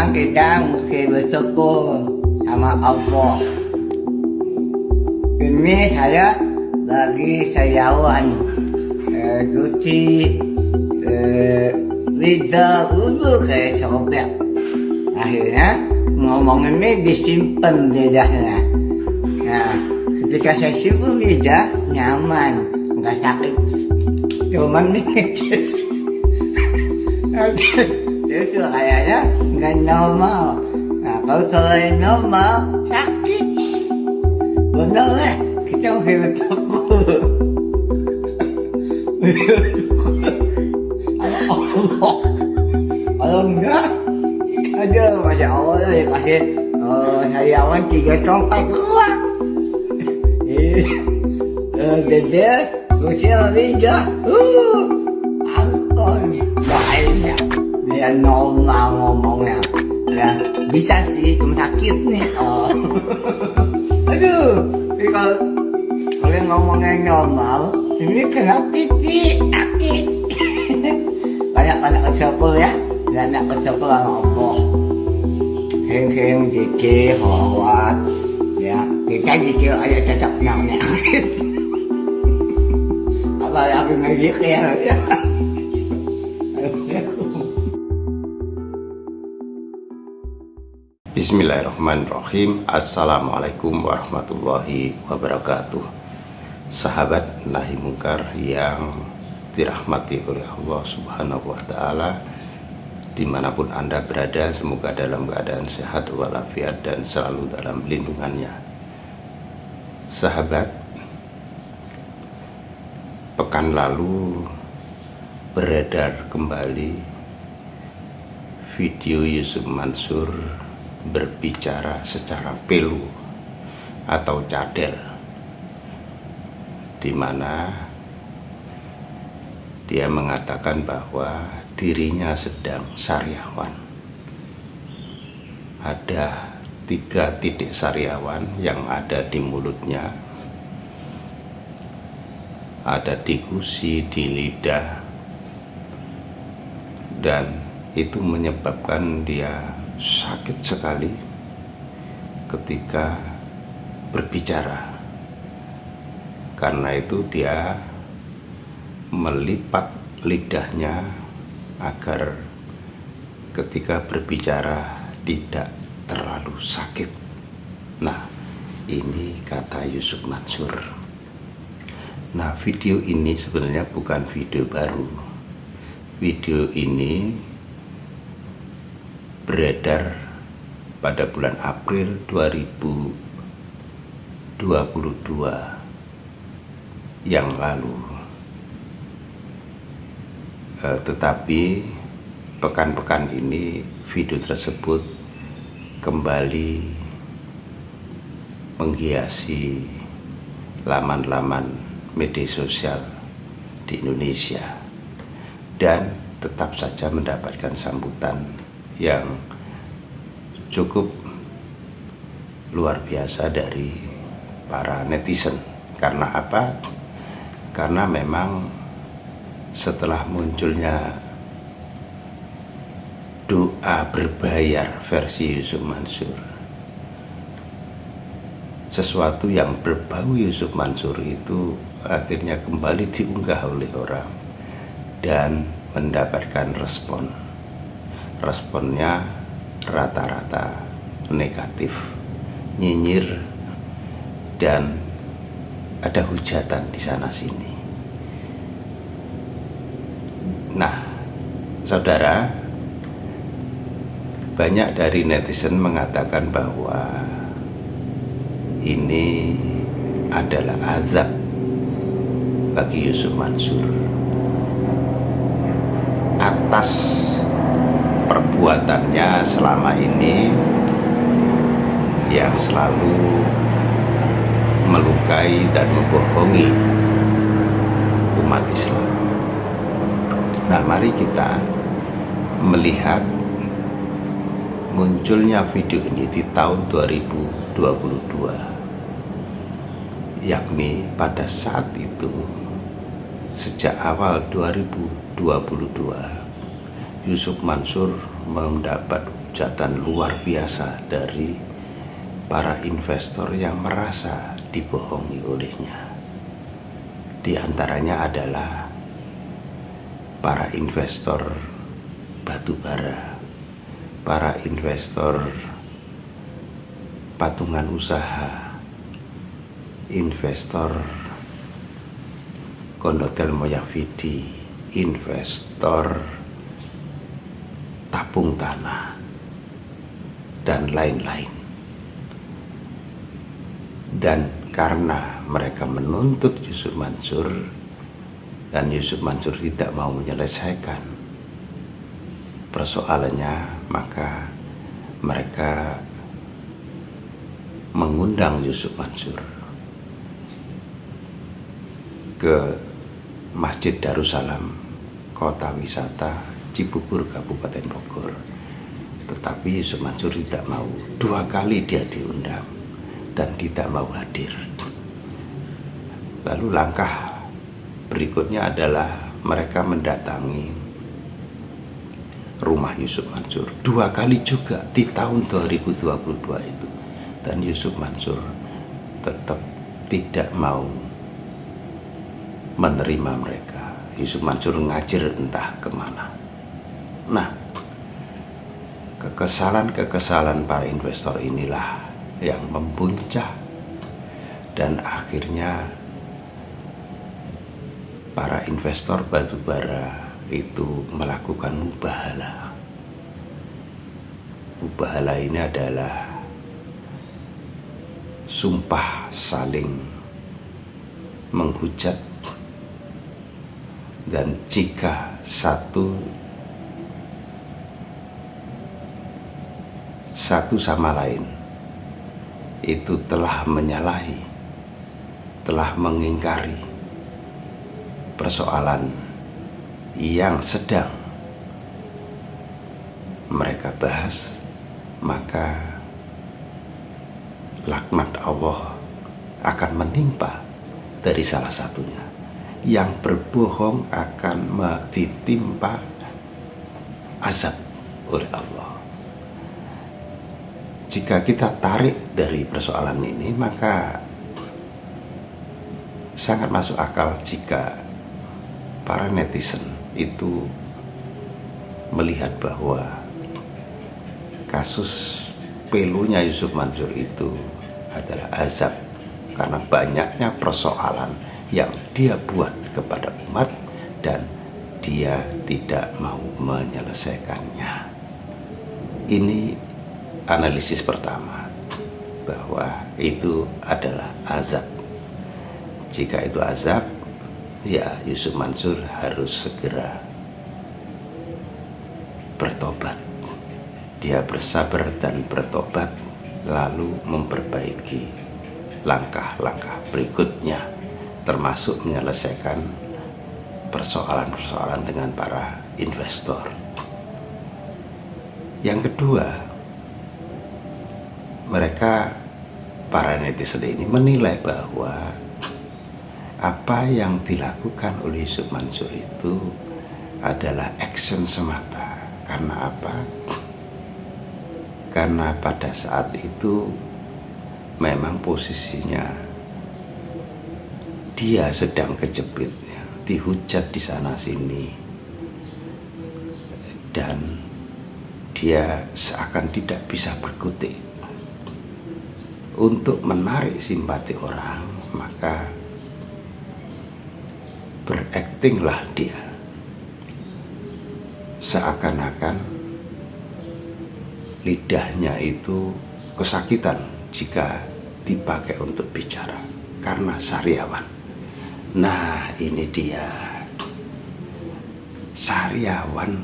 Sekarang kita mesti bersyukur sama Allah. Ini saya bagi sayawan cuci lidah dulu kayak sobek. Akhirnya ngomong ini disimpan lidahnya. Nah, ketika saya simpan lidah nyaman, nggak sakit. Cuman nih itu kayaknya nggak normal. Nah, kalau selain normal sakit. Benar lah, kita mesti bersyukur. Allah, kalau enggak, ada Masya Allah dikasih sariawan 3 tongkat doang. Gede, usia lidah, ampun, bahaya. Dia normal ngomongnya, ya bisa sih, cuma sakit nih. Aduh, tapi kalau ngomongnya normal, ini kena pipi, sakit. Banyak-banyak bersyukur ya, banyak bersyukur sama Allah. Heng-heng, zikir, kholwat, ya kita zikir aja cocok namanya. Apalagi ngezikir ya. Bismillahirrahmanirrahim. Assalamualaikum warahmatullahi wabarakatuh. Sahabat Nahi Mungkar yang dirahmati oleh Allah Subhanahu wa Ta'ala, dimanapun Anda berada, semoga dalam keadaan sehat walafiat dan selalu dalam lindungannya. Sahabat, pekan lalu beredar kembali video Yusuf Mansur berbicara secara pelu atau cadel, di mana dia mengatakan bahwa dirinya sedang sariawan. Ada 3 titik sariawan yang ada di mulutnya, ada di gusi, di lidah, dan itu menyebabkan dia sakit sekali ketika berbicara. Karena itu dia melipat lidahnya agar ketika berbicara tidak terlalu sakit. Nah, ini kata Yusuf Mansur. Nah, video ini sebenarnya bukan video baru. Video ini beredar pada bulan April 2022 yang lalu. Tetapi pekan-pekan ini video tersebut kembali menghiasi laman-laman media sosial di Indonesia dan tetap saja mendapatkan sambutan yang cukup luar biasa dari para netizen. Karena apa? Karena memang setelah munculnya doa berbayar versi Yusuf Mansur, sesuatu yang berbau Yusuf Mansur itu akhirnya kembali diunggah oleh orang dan mendapatkan respon. Responnya rata-rata negatif, nyinyir, dan ada hujatan di sana sini. Nah, saudara, banyak dari netizen mengatakan bahwa ini adalah azab bagi Yusuf Mansur atas perbuatannya selama ini yang selalu melukai dan membohongi umat Islam. Nah, mari kita melihat munculnya video ini di tahun 2022, yakni pada saat itu, sejak awal 2022, Yusuf Mansur mendapat hujatan luar biasa dari para investor yang merasa dibohongi olehnya. Di antaranya adalah para investor batu bara, para investor patungan usaha, investor kondotel Moyavidi, investor tabung tanah, dan lain-lain. Dan karena mereka menuntut Yusuf Mansur dan Yusuf Mansur tidak mau menyelesaikan persoalannya, maka mereka mengundang Yusuf Mansur ke Masjid Darussalam, kota wisata Cibubur, Kabupaten Bogor. Tetapi Yusuf Mansur tidak mau. 2 kali dia diundang dan tidak mau hadir. Lalu langkah berikutnya adalah mereka mendatangi rumah Yusuf Mansur 2 kali juga di tahun 2022 itu. Dan Yusuf Mansur tetap tidak mau menerima mereka. Yusuf Mansur ngajir entah kemana. Nah, kekesalan para investor inilah yang membuncah, dan akhirnya para investor batubara itu melakukan mubahalah. Mubahalah ini adalah sumpah saling menghujat, dan jika satu sama lain itu telah menyalahi, telah mengingkari persoalan yang sedang mereka bahas, maka laknat Allah akan menimpa dari salah satunya. Yang berbohong akan ditimpa azab oleh Allah. Jika kita tarik dari persoalan ini, maka sangat masuk akal jika para netizen itu melihat bahwa kasus pelunya Yusuf Mansur itu adalah azab karena banyaknya persoalan yang dia buat kepada umat dan dia tidak mau menyelesaikannya. Ini analisis pertama, bahwa itu adalah azab. Jika itu azab, ya Yusuf Mansur harus segera bertobat. Dia bersabar dan bertobat, lalu memperbaiki langkah-langkah berikutnya, termasuk menyelesaikan persoalan-persoalan dengan para investor. Yang kedua, mereka, para netizen ini menilai bahwa apa yang dilakukan oleh Yusuf Mansur itu adalah action semata. Karena apa? Karena pada saat itu memang posisinya dia sedang kejepit, ya, dihujat di sana sini, dan dia seakan tidak bisa berkutik. Untuk menarik simpati orang, maka beraktinglah dia seakan-akan lidahnya itu kesakitan jika dipakai untuk bicara karena sariawan. Nah, ini dia sariawan.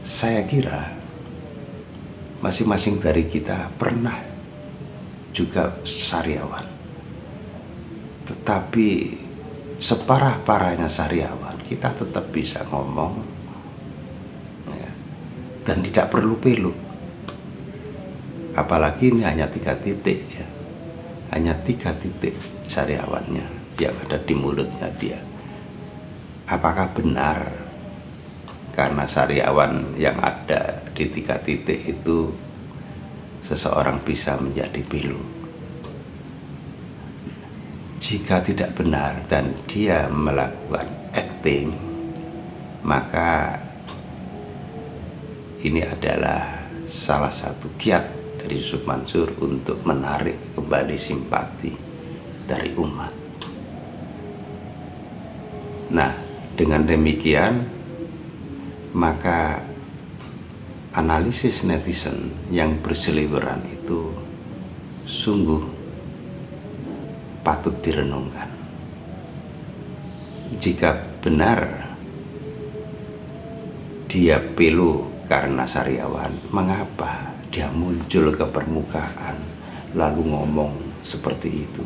Saya kira masing-masing dari kita pernah juga sariawan, tetapi separah-parahnya sariawan kita tetap bisa ngomong, ya, dan tidak perlu pelu. Apalagi ini hanya 3 titik, ya, hanya 3 titik sariawannya yang ada di mulutnya dia. Apakah benar karena sariawan yang ada di 3 titik itu seseorang bisa menjadi pilu. Jika tidak benar dan dia melakukan acting, maka ini adalah salah satu kiat dari Yusuf Mansur untuk menarik kembali simpati dari umat. Nah, dengan demikian maka analisis netizen yang berseliweran itu sungguh patut direnungkan. Jika benar dia pilu karena sariawan, mengapa dia muncul ke permukaan lalu ngomong seperti itu?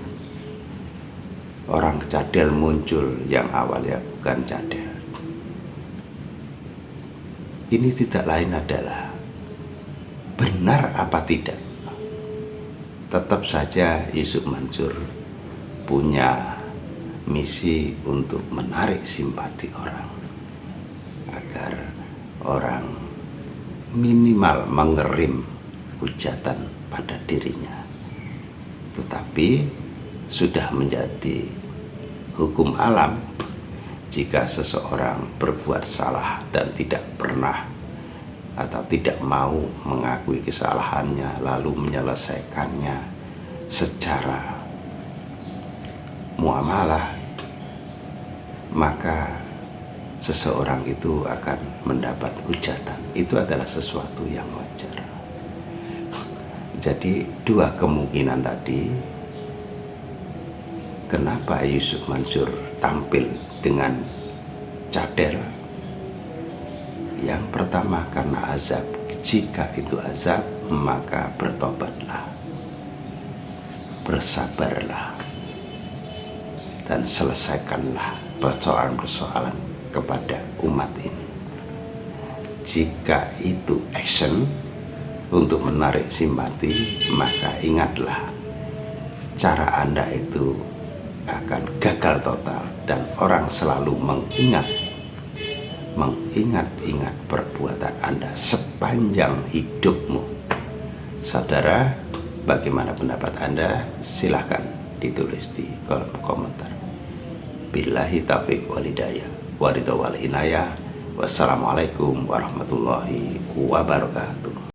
Orang cadel muncul yang awalnya bukan cadel. Ini tidak lain adalah benar apa tidak. Tetap saja Yusuf Mansur punya misi untuk menarik simpati orang, agar orang minimal mengerim hujatan pada dirinya. Tetapi sudah menjadi hukum alam jika seseorang berbuat salah dan tidak pernah atau tidak mau mengakui kesalahannya lalu menyelesaikannya secara muamalah, maka seseorang itu akan mendapat hujatan. Itu adalah sesuatu yang wajar. Jadi 2 kemungkinan tadi, kenapa Yusuf Mansur tampil dengan cadel? Yang pertama karena azab. Jika itu azab, maka bertobatlah, bersabarlah, dan selesaikanlah persoalan-persoalan kepada umat ini. Jika itu action untuk menarik simpati, maka ingatlah cara Anda itu akan gagal total dan orang selalu mengingat perbuatan Anda sepanjang hidupmu. Saudara, bagaimana pendapat Anda? Silahkan ditulis di kolom komentar. Billahi taufiq wal hidayah, waridho wal inayah. Wassalamualaikum warahmatullahi wabarakatuh.